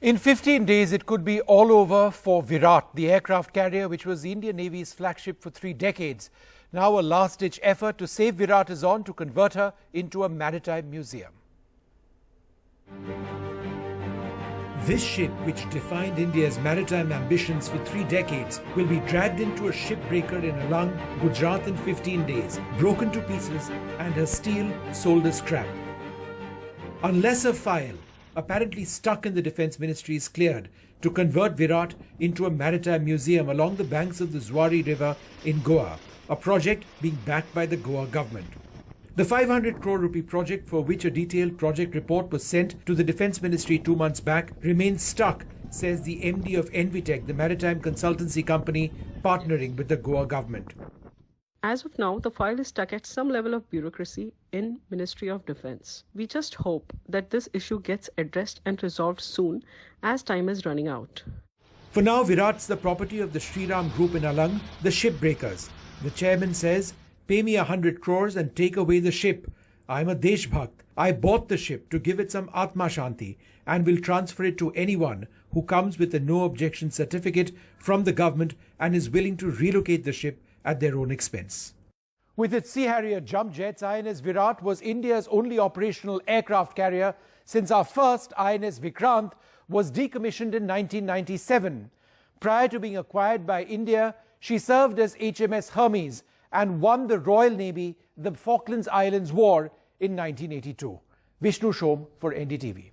In 15 days, it could be all over for Viraat, the aircraft carrier which was the Indian Navy's flagship for 3 decades. Now a last-ditch effort to save Viraat is on to convert her into a maritime museum. This ship, which defined India's maritime ambitions for 3 decades, will be dragged into a shipbreaker in Alang, Gujarat in 15 days, broken to pieces and her steel sold as scrap. Unless a file, apparently stuck in the Defence Ministry, is cleared to convert Viraat into a maritime museum along the banks of the Zuari River in Goa, a project being backed by the Goa government. The 500 crore rupee project, for which a detailed project report was sent to the Defence Ministry 2 months back, remains stuck, says the MD of NVTech, the maritime consultancy company partnering with the Goa government. As of now, the file is stuck at some level of bureaucracy in Ministry of Defence. We just hope that this issue gets addressed and resolved soon, as time is running out. For now, Viraat's the property of the Shriram Group in Alang, the shipbreakers. The chairman says, "Pay me 100 crores and take away the ship. I'm a Deshbhakt. I bought the ship to give it some Atma Shanti and will transfer it to anyone who comes with a no objection certificate from the government and is willing to relocate the ship at their own expense." With its Sea Harrier jump jets, INS Viraat was India's only operational aircraft carrier since our first INS Vikrant was decommissioned in 1997. Prior to being acquired by India, she served as HMS Hermes and won the Royal Navy the Falklands Islands War in 1982. Vishnu Shom for NDTV.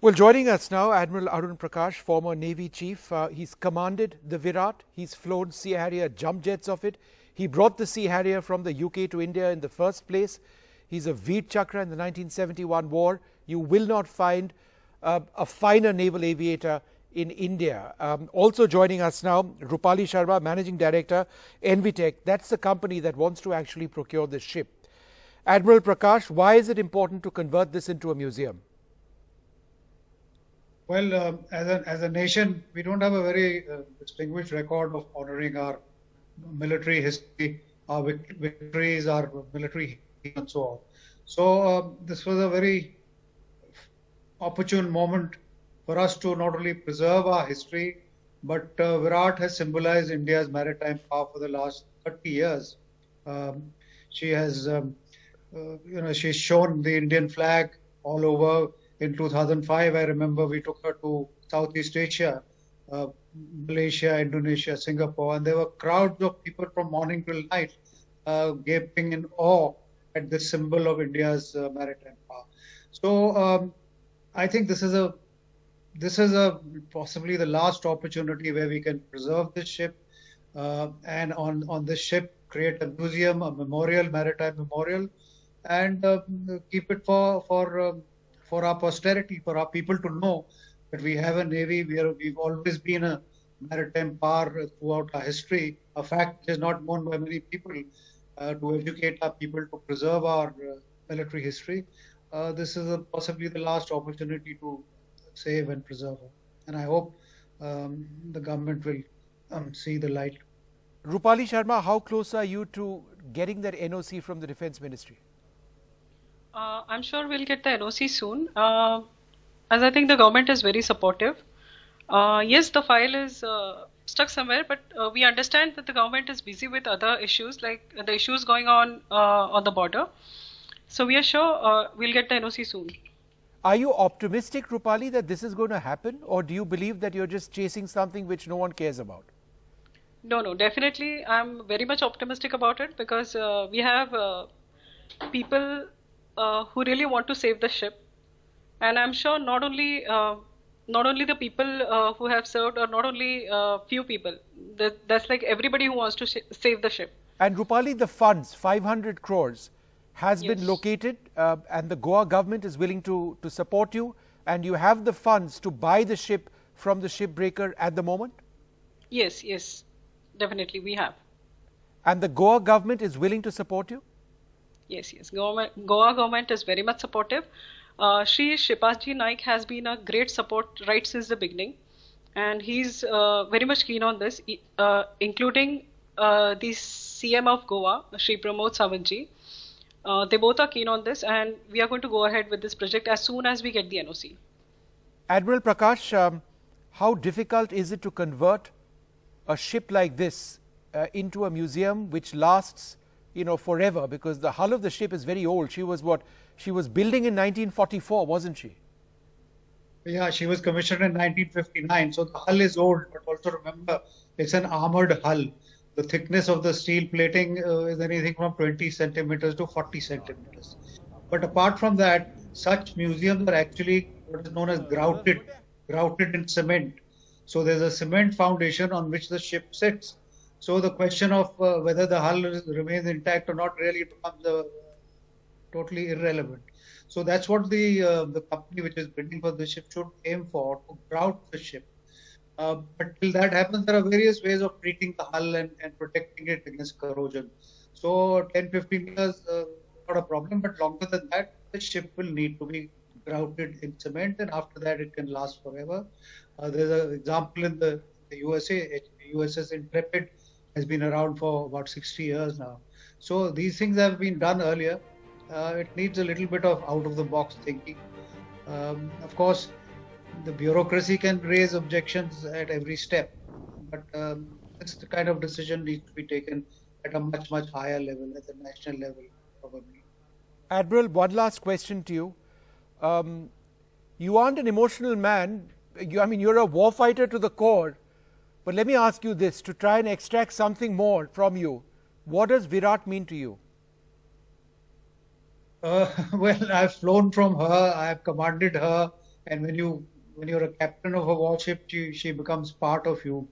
Well, joining us now, Admiral Arun Prakash, former Navy Chief. He's commanded the Viraat. He's flown Sea Harrier jump jets of it. He brought the Sea Harrier from the UK to India in the first place. He's a Veer Chakra in the 1971 war. You will not find a finer naval aviator in India. Also joining us now, Rupali Sharma, Managing Director, NVTech. That's the company that wants to actually procure this ship. Admiral Prakash, why is it important to convert this into a museum? Well, as a nation, we don't have a very distinguished record of honoring our military history, our victories, our military and so on. So this was a very opportune moment for us to not only preserve our history, but Viraat has symbolized India's maritime power for the last 30 years. She has, she's shown the Indian flag all over. In 2005, I remember we took her to Southeast Asia, Malaysia, Indonesia, Singapore, and there were crowds of people from morning till night gaping in awe at this symbol of India's maritime power. So I think this is possibly the last opportunity where we can preserve this ship and on this ship create a museum, a memorial, maritime memorial, and keep it for our posterity, for our people to know that we have a navy. We've always been a maritime power throughout our history. A fact is not known by many people. To educate our people, to preserve our military history, this is possibly the last opportunity to save and preserve her. And I hope the government will see the light. Rupali Sharma, how close are you to getting that NOC from the Defence Ministry? I'm sure we'll get the NOC soon, as I think the government is very supportive. Yes, the file is stuck somewhere, but we understand that the government is busy with other issues, like the issues going on the border. So we are sure we'll get the NOC soon. Are you optimistic, Rupali, that this is going to happen, or do you believe that you're just chasing something which no one cares about? No, definitely I'm very much optimistic about it, because we have people who really want to save the ship, and I'm sure not only the people who have served, or not only few people. That's like everybody who wants to save the ship. And Rupali, the funds, 500 crores, has been located, and the Goa government is willing to support you, and you have the funds to buy the ship from the shipbreaker at the moment? Yes, definitely we have. And the Goa government is willing to support you? Yes. Goa government is very much supportive. Shri Shripaji Naik has been a great support right since the beginning, and he's very much keen on this, including the CM of Goa, Shri Pramod Sawantji. They both are keen on this, and we are going to go ahead with this project as soon as we get the NOC. Admiral Prakash, how difficult is it to convert a ship like this into a museum which lasts, forever? Because the hull of the ship is very old. She was building in 1944, wasn't she? Yeah, she was commissioned in 1959. So the hull is old, but also remember it's an armored hull. The thickness of the steel plating is anything from 20 centimeters to 40 centimeters. But apart from that, such museums are actually what is known as grouted in cement. So there's a cement foundation on which the ship sits. So the question of whether the hull remains intact or not really becomes totally irrelevant. So that's what the company which is bidding for the ship should aim for, to grout the ship. But till that happens, there are various ways of treating the hull and protecting it against corrosion. So 10-15 years, not a problem, but longer than that, the ship will need to be grouted in cement, and after that it can last forever. There's an example in the USA. USS Intrepid has been around for about 60 years now. So these things have been done earlier. It needs a little bit of out-of-the-box thinking. Of course, the bureaucracy can raise objections at every step, but this kind of decision needs to be taken at a much, much higher level, at the national level, probably. Admiral, one last question to you. You aren't an emotional man. You're a warfighter to the core. But let me ask you this, to try and extract something more from you. What does Viraat mean to you? Well, I've flown from her, I've commanded her, and when you're a captain of a warship, she becomes part of you.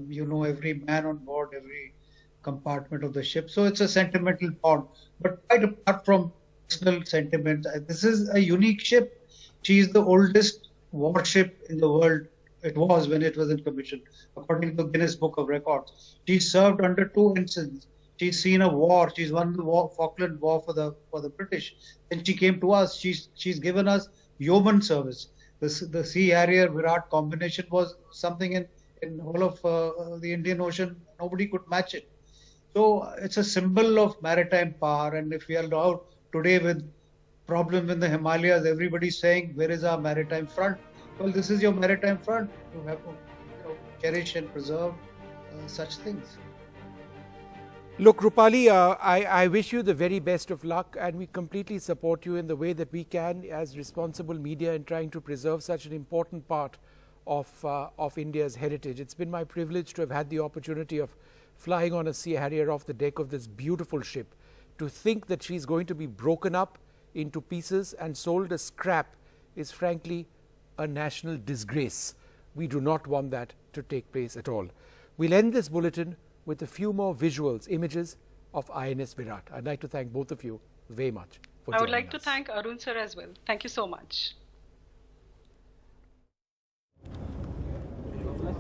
You know every man on board, every compartment of the ship. So it's a sentimental bond. But quite apart from personal sentiments, this is a unique ship. She is the oldest warship in the world. It was when it was in commission, according to Guinness Book of Records. She served under 2 ensigns. She's seen a war. She's won the Falkland War for the British. Then she came to us. She's given us yeoman service. The Sea Harrier Viraat combination was something in all of the Indian Ocean. Nobody could match it. So it's a symbol of maritime power. And if we are now today with problem in the Himalayas, everybody's saying, where is our maritime front? Well, this is your maritime front. You have to cherish and preserve such things. Look, Rupali, I wish you the very best of luck, and we completely support you in the way that we can as responsible media in trying to preserve such an important part of India's heritage. It's been my privilege to have had the opportunity of flying on a Sea Harrier off the deck of this beautiful ship. To think that she's going to be broken up into pieces and sold as scrap is frankly a national disgrace. We do not want that to take place at all. We'll end this bulletin with a few more visuals, images of INS Viraat. I'd like to thank both of you very much for joining us. I would like to thank Arun sir as well. Thank you so much.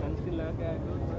sunscreen लगा के आए